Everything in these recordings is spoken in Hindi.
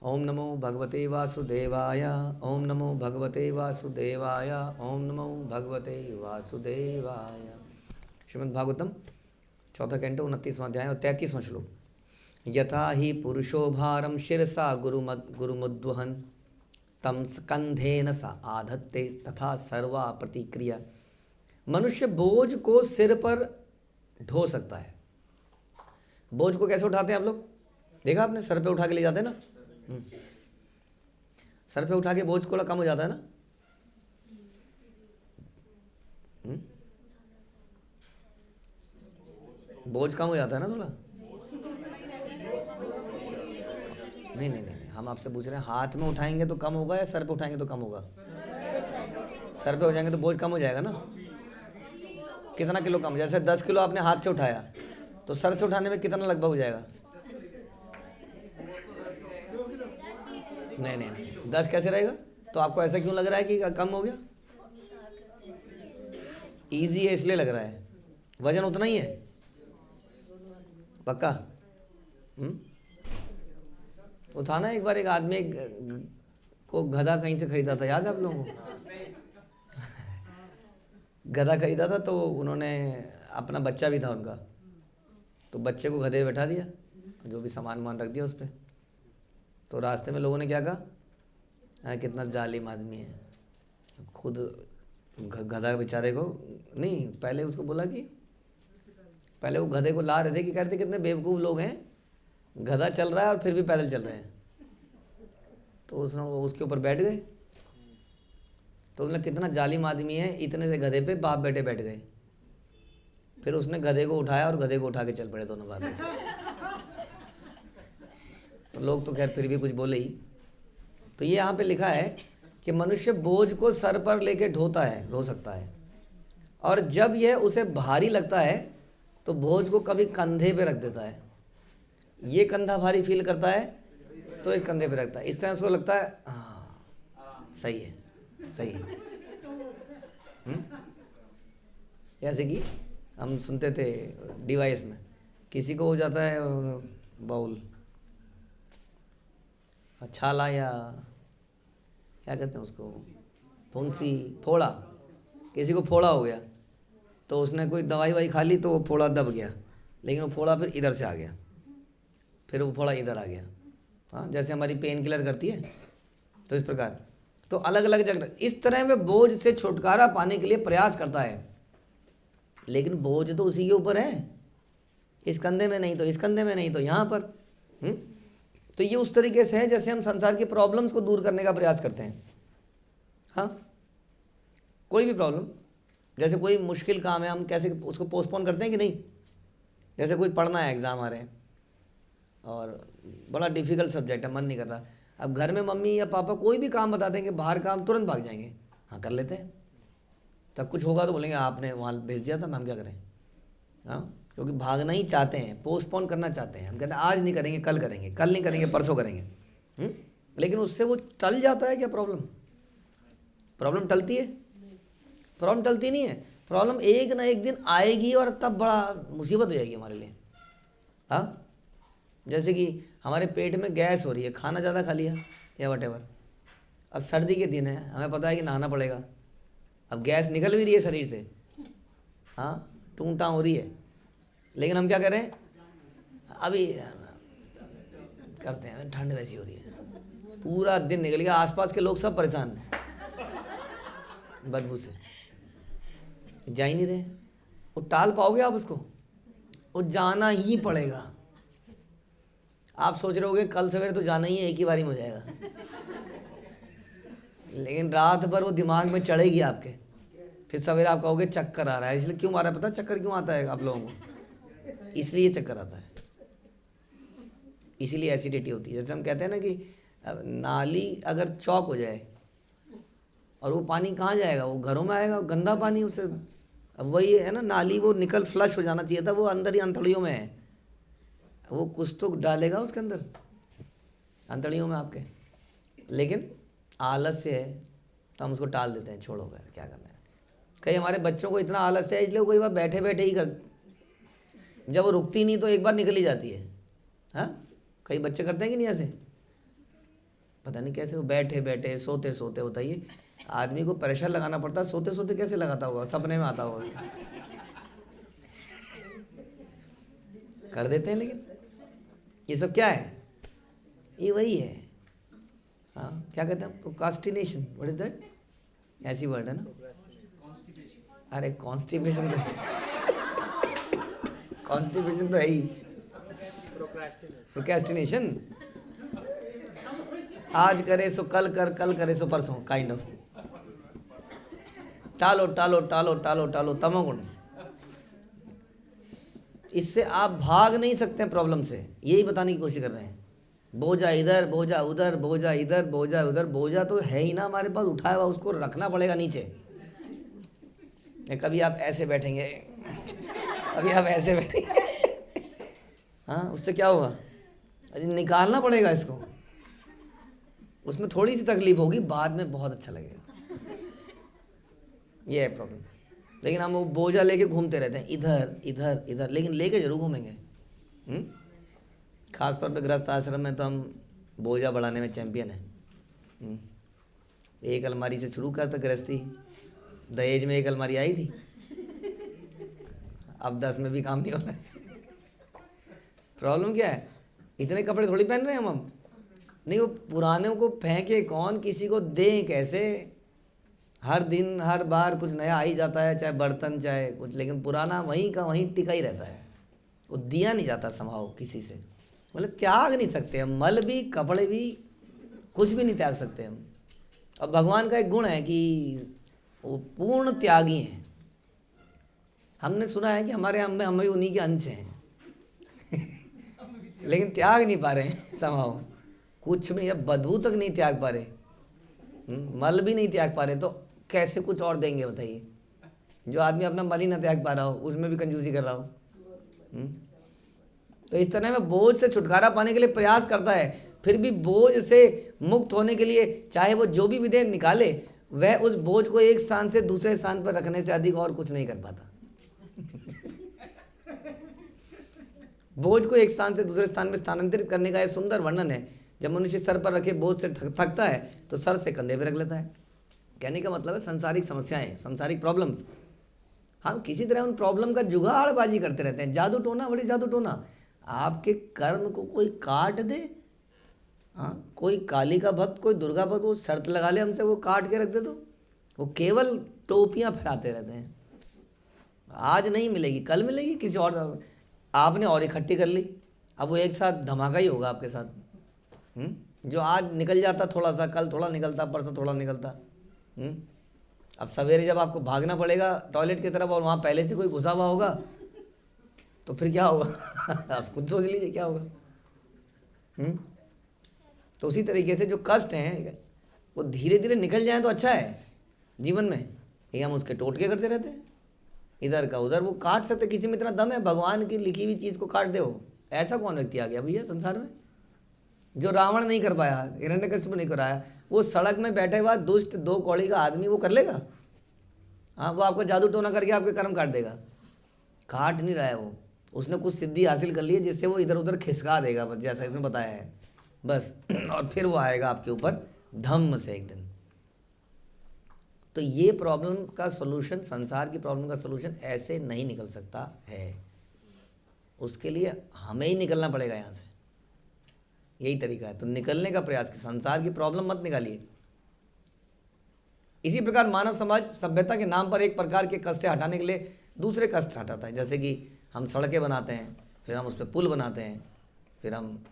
ओम नमो भगवते वासुदेवाय। ओम नमो भगवते वासुदेवाय। ओम नमो भगवते वासुदेवाय। श्रीमद् भागवतम चौथा कैंटो 29वां अध्याय और 33वां श्लोक। यथा ही पुरुषो भारम शिरसा गुरुमुद्वहन तम स्कंधेन स आधत्ते तथा सर्वा प्रतिक्रिया। मनुष्य बोझ को सिर पर ढो सकता है। बोझ को कैसे उठाते हैं आप लोग? देखा आपने? सर पे उठा के ले जाते हैं ना। सर पे उठा के बोझ को कम हो जाता है ना। बोझ कम हो जाता है ना थोड़ा। नहीं नहीं नहीं, हम आपसे पूछ रहे हैं हाथ में उठाएंगे तो कम होगा या सर पे उठाएंगे तो कम होगा? सर पे हो जाएंगे तो बोझ कम हो जाएगा ना। कितना किलो कम? जैसे 10 किलो आपने हाथ से उठाया तो सर से उठाने में कितना लगभग हो जाएगा? नहीं नहीं नहीं, 10 कैसे रहेगा? तो आपको ऐसा क्यों लग रहा है कि कम हो गया? इजी है इसलिए लग रहा है। वजन उतना ही है पक्का। उठाना। एक बार एक आदमी को गधा कहीं से खरीदा था, याद है आप लोगों को? गधा खरीदा था तो उन्होंने, अपना बच्चा भी था उनका, तो बच्चे को गधे पे बैठा दिया, जो भी सामान वामान रख दिया उस पर। तो रास्ते में लोगों ने क्या कहा, कितना जालिम आदमी है। खुद गधा बेचारे को नहीं, पहले उसको बोला कि, पहले वो गधे को ला रहे थे कि कहते कितने बेवकूफ़ लोग हैं, गधा चल रहा है और फिर भी पैदल चल रहे हैं। तो उसने उसके ऊपर बैठ गए। तो उसने, कितना जालिम आदमी है, इतने से गधे पे बाप बेटे बैठ गए। फिर उसने गधे को उठाया और गधे को उठा के चल पड़े दोनों बाप बेटे। तो लोग तो खैर फिर भी कुछ बोले ही। तो ये यहाँ पे लिखा है कि मनुष्य बोझ को सर पर लेके ढो सकता है, और जब यह उसे भारी लगता है तो बोझ को कभी कंधे पे रख देता है। ये कंधा भारी फील करता है तो इस कंधे पे रखता है। इस तरह उसको लगता है हाँ सही है, सही है। जैसे कि हम सुनते थे डिवाइस में, किसी को हो जाता है बाउल, छाला, या क्या कहते हैं उसको, फुंसी, फोड़ा। किसी को फोड़ा हो गया तो उसने कोई दवाई वाई खा ली तो वो फोड़ा दब गया, लेकिन वो फोड़ा फिर इधर से आ गया, फिर वो फोड़ा इधर आ गया। हाँ, जैसे हमारी पेन किलर करती है तो इस प्रकार। तो अलग अलग जगह इस तरह में बोझ से छुटकारा पाने के लिए प्रयास करता है, लेकिन बोझ तो उसी के ऊपर है, इस कंधे में नहीं तो इस कंधे में नहीं तो यहाँ पर। तो ये उस तरीके से है जैसे हम संसार की प्रॉब्लम्स को दूर करने का प्रयास करते हैं। हाँ, कोई भी प्रॉब्लम, जैसे कोई मुश्किल काम है, हम कैसे उसको पोस्टपोन करते हैं कि नहीं? जैसे कोई पढ़ना है, एग्ज़ाम आ रहे हैं और बड़ा डिफ़िकल्ट सब्जेक्ट है, मन नहीं कर रहा। अब घर में मम्मी या पापा कोई भी काम बता देंगे, बाहर काम, तुरंत भाग जाएंगे, हाँ कर लेते हैं। तब कुछ होगा तो बोलेंगे आपने वहाँ भेज दिया था, हम क्या करें। हाँ, क्योंकि भागना ही चाहते हैं, पोस्टपोन करना चाहते हैं। हम कहते हैं आज नहीं करेंगे, कल करेंगे, कल नहीं करेंगे, परसों करेंगे। लेकिन उससे वो टल जाता है क्या प्रॉब्लम? प्रॉब्लम टलती है? प्रॉब्लम टलती नहीं है। प्रॉब्लम एक ना एक दिन आएगी और तब बड़ा मुसीबत हो जाएगी हमारे लिए। हाँ, जैसे कि हमारे पेट में गैस हो रही है, खाना ज़्यादा खा लिया या वटेवर। अब सर्दी के दिन है, हमें पता है कि नहाना पड़ेगा। अब गैस निकल भी रही है शरीर से, हाँ, टूंटा हो रही है, लेकिन हम क्या करें, अभी करते हैं, ठंड वैसी हो रही है, पूरा दिन निकल गया, आसपास के लोग सब परेशान हैं बदबू से, जा ही नहीं रहे। वो टाल पाओगे आप उसको? वो जाना ही पड़ेगा। आप सोच रहे होगे कल सवेरे तो जाना ही है, एक ही बारी में हो जाएगा, लेकिन रात भर वो दिमाग में चढ़ेगी आपके। फिर सवेरे आप कहोगे चक्कर आ रहा है। इसलिए क्यों आ रहा है पता? चक्कर क्यों आता है आप लोगों को? इसलिए चक्कर आता है, इसीलिए एसिडिटी होती है। जैसे हम कहते हैं ना कि नाली अगर चौक हो जाए और वो पानी कहाँ जाएगा? वो घरों में आएगा, गंदा पानी उसे। अब वही है ना, नाली वो निकल फ्लश हो जाना चाहिए था, वो अंदर ही अंतड़ियों में है, वो कुछ तो डालेगा उसके अंदर, अंतड़ियों में आपके। लेकिन आलस्य है तो हम उसको टाल देते हैं, छोड़ो भाई क्या करना है। कई हमारे बच्चों को इतना आलस्य है, इसलिए वो कई बार बैठे बैठे ही कर, जब वो रुकती नहीं तो एक बार निकल ही जाती है। हाँ, कई बच्चे करते हैं कि नहीं ऐसे? पता नहीं कैसे वो बैठे बैठे सोते सोते, बताइए आदमी को प्रेशर लगाना पड़ता है, सोते सोते कैसे लगाता होगा, सपने में आता होगा उसके। कर देते हैं, लेकिन ये सब क्या है, ये वही है। हाँ, क्या कहते हैं, प्रोक्रास्टिनेशन, व्हाट इज दैट, ऐसी वर्ड है ना। अरे कॉन्स्टिपेशन तो कॉन्स्टिपेशन तो है ही, प्रोक्रास्टिनेशन, आज करे सो कल कर, कल करे सो परसों, काइंड ऑफ टालो टालो टालो टालो टालो, तमोगुण। इससे आप भाग नहीं सकते प्रॉब्लम से, यही बताने की कोशिश कर रहे हैं। बोझा इधर, बोझा उधर, बोझा इधर, बोझा उधर, बोझा तो है ही ना हमारे पास, उठाया हुआ उसको रखना पड़ेगा नीचे। कभी आप ऐसे बैठेंगे, कभी आप ऐसे बैठेंगे, हाँ, उससे क्या होगा, निकालना पड़ेगा इसको। उसमें थोड़ी सी तकलीफ होगी, बाद में बहुत अच्छा लगेगा। ये है प्रॉब्लम। लेकिन हम वो बोझा लेके घूमते रहते हैं, इधर इधर इधर, लेकिन लेके जरूर घूमेंगे। खासतौर पे गृहस्थ आश्रम में तो हम बोझा बढ़ाने में चैंपियन हैं। एक अलमारी से शुरू करते गृहस्थी, दहेज में एक अलमारी आई थी, अब 10 में भी काम नहीं होता है। प्रॉब्लम क्या है, इतने कपड़े थोड़ी पहन रहे हैं हम नहीं, वो पुराने को फेंके कौन, किसी को दें कैसे। हर दिन हर बार कुछ नया आ ही जाता है, चाहे बर्तन चाहे कुछ, लेकिन पुराना वहीं का वहीं टिका ही रहता है, वो दिया नहीं जाता संभाव किसी से। मतलब त्याग नहीं सकते हम, मल भी, कपड़े भी, कुछ भी नहीं त्याग सकते हम। अब भगवान का एक गुण है कि वो पूर्ण त्यागी हैं। हमने सुना है कि हमारे हम भी उन्हीं के अंश हैं लेकिन त्याग नहीं पा रहे हैं संभाव, कुछ भी, अब बदबू तक नहीं त्याग पा रहे, मल भी नहीं त्याग पा रहे, तो कैसे कुछ और देंगे बताइए। जो आदमी अपना मल ही ना त्याग पा रहा हो, उसमें भी कंजूसी कर रहा हो। तो इस तरह में बोझ से छुटकारा पाने के लिए प्रयास करता है, फिर भी बोझ से मुक्त होने के लिए चाहे वो जो भी विधि निकाले, वह उस बोझ को एक स्थान से दूसरे स्थान पर रखने से अधिक और कुछ नहीं कर पाता। बोझ को एक स्थान से दूसरे स्थान में स्थानांतरित करने का एक सुंदर वर्णन है। जब मनुष्य सर पर रखे बोझ से थकता है तो सर से कंधे पर रख लेता है। कहने का मतलब है सांसारिक समस्याएं, सांसारिक प्रॉब्लम्स, हम किसी तरह उन प्रॉब्लम का जुगाड़बाजी करते रहते हैं। जादू टोना, बड़ी जादू टोना। आपके कर्म को कोई काट दे, हाँ, कोई काली का भक्त, कोई दुर्गा भक्त, वो शर्त लगा ले हमसे, वो काट के रख दे, तो वो केवल टोपियां फहराते रहते हैं। आज नहीं मिलेगी, कल मिलेगी किसी और, आपने और इकट्ठी कर ली, अब वो एक साथ धमाका ही होगा आपके साथ। जो आज निकल जाता थोड़ा सा, कल थोड़ा निकलता, परसों थोड़ा निकलता। अब सवेरे जब आपको भागना पड़ेगा टॉयलेट की तरफ और वहाँ पहले से कोई घुसा हुआ होगा तो फिर क्या होगा आप खुद सोच लीजिए क्या होगा। तो उसी तरीके से जो कष्ट हैं वो धीरे धीरे निकल जाएं तो अच्छा है जीवन में। ये हम उसके टोटके करते रहते हैं, इधर का उधर। वो काट सकते, किसी में इतना दम है भगवान की लिखी हुई चीज़ को काट दे वो। ऐसा कौन व्यक्ति आ गया भैया संसार में जो रावण नहीं कर पाया, हिरण्यकशिपु नहीं कराया, वो सड़क में बैठे हुआ दुष्ट 2 कौड़ी का आदमी वो कर लेगा? हाँ, वो आपको जादू टोना करके आपके कर्म काट देगा। काट नहीं रहा है वो, उसने कुछ सिद्धि हासिल कर ली है जिससे वो इधर उधर खिसका देगा, बस जैसा इसमें बताया है बस। और फिर वो आएगा आपके ऊपर धम्म से एक दिन। तो ये प्रॉब्लम का सलूशन, संसार की प्रॉब्लम का सलूशन ऐसे नहीं निकल सकता है। उसके लिए हमें ही निकलना पड़ेगा यहाँ से, यही तरीका है। तो निकलने का प्रयास कीजिए, संसार की प्रॉब्लम मत निकालिए। इसी प्रकार मानव समाज सभ्यता के नाम पर एक प्रकार के कष्ट से हटाने के लिए दूसरे कष्ट हटाता है। जैसे कि हम सड़कें बनाते हैं, फिर हम उस पर पुल बनाते हैं, फिर हम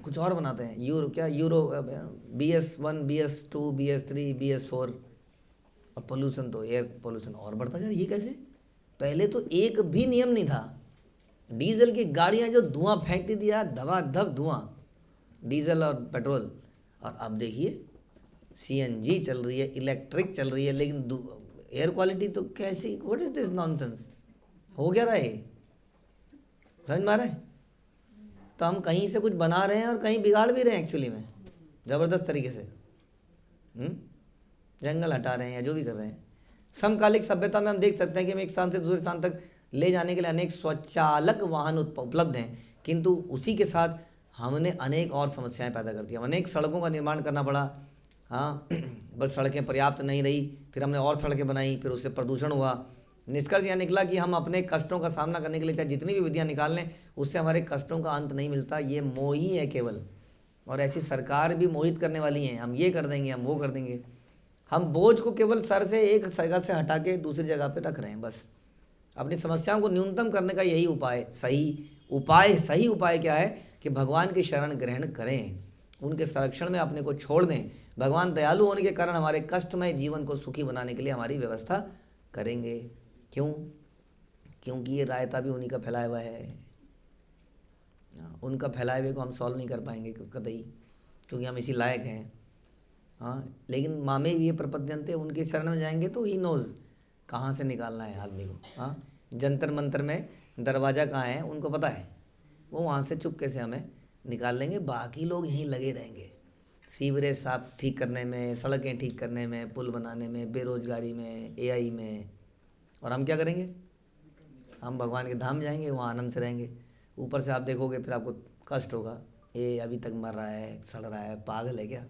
कुछ और बनाते हैं, euro BS1 BS2 BS3 BS4, और पोल्यूशन तो एयर पोल्यूशन और बढ़ता जा रहा है। ये कैसे? पहले तो एक भी नियम नहीं था। डीजल की गाड़ियाँ जो धुआं फेंकती थी यार, धबाधब धुआं, डीजल और पेट्रोल। और अब देखिए CNG चल रही है, इलेक्ट्रिक चल रही है, लेकिन एयर क्वालिटी तो कैसी, व्हाट इज दिस नॉनसेंस? हो क्या रहा है? समझ में आ रहा है? तो हम कहीं से कुछ बना रहे हैं और कहीं बिगाड़ भी रहे हैं एक्चुअली में, ज़बरदस्त तरीके से। जंगल हटा रहे हैं या जो भी कर रहे हैं। समकालिक सभ्यता में हम देख सकते हैं कि हम एक स्थान से दूसरे स्थान तक ले जाने के लिए अनेक स्वचालक वाहन उपलब्ध हैं, किंतु उसी के साथ हमने अनेक और समस्याएं पैदा कर दी। अनेक सड़कों का निर्माण करना पड़ा, हाँ, बस सड़कें पर्याप्त नहीं रही, फिर हमने और सड़कें बनाई, फिर उससे प्रदूषण हुआ। निष्कर्ष यह निकला कि हम अपने कष्टों का सामना करने के लिए चाहे जितनी भी विधियां निकाल लें, उससे हमारे कष्टों का अंत नहीं मिलता। ये मोह ही है केवल। और ऐसी सरकार भी मोहित करने वाली हैं, हम ये कर देंगे, हम वो कर देंगे। हम बोझ को केवल सर से एक जगह से हटा के दूसरी जगह पे रख रहे हैं बस। अपनी समस्याओं को न्यूनतम करने का यही उपाय, सही उपाय क्या है कि भगवान की शरण ग्रहण करें, उनके संरक्षण में अपने को छोड़ दें। भगवान दयालु होने के कारण हमारे कष्टमय जीवन को सुखी बनाने के लिए हमारी व्यवस्था करेंगे। क्यों? क्योंकि ये रायता भी उन्हीं का फैलाया हुआ है। उनका फैलाए हुए को हम सॉल्व नहीं कर पाएंगे कतई, क्योंकि हम इसी लायक हैं। हाँ, लेकिन मामे ये प्रपद्यंते, उनके शरण में जाएंगे तो ही नोज़ कहाँ से निकालना है आदमी को। हाँ, जंतर मंतर में दरवाज़ा कहाँ है उनको पता है, वो वहाँ से चुपके से हमें निकाल लेंगे। बाकी लोग यहीं लगे रहेंगे, सीवरेज साफ ठीक करने में, सड़कें ठीक करने में, पुल बनाने में, बेरोजगारी में, एआई में। और हम क्या करेंगे? हम भगवान के धाम जाएंगे, वहाँ आनंद से रहेंगे। ऊपर से आप देखोगे फिर आपको कष्ट होगा, ये अभी तक मर रहा है, सड़ रहा है, पागल है क्या?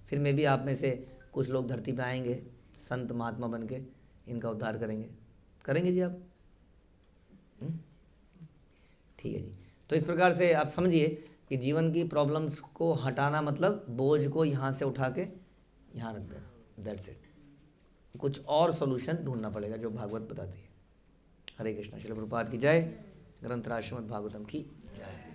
फिर मैं भी आप में से कुछ लोग धरती पे आएंगे, संत महात्मा बन के इनका उद्धार करेंगे जी आप। ठीक है जी। तो इस प्रकार से आप समझिए कि जीवन की प्रॉब्लम्स को हटाना मतलब बोझ को यहाँ से उठा के यहाँ रख देना, दैट्स इट। कुछ और सॉल्यूशन ढूंढना पड़ेगा जो भागवत बताती है। हरे कृष्णा। श्रील प्रभुपाद की जय। ग्रंथराज श्रीमद् भागवतम की जय।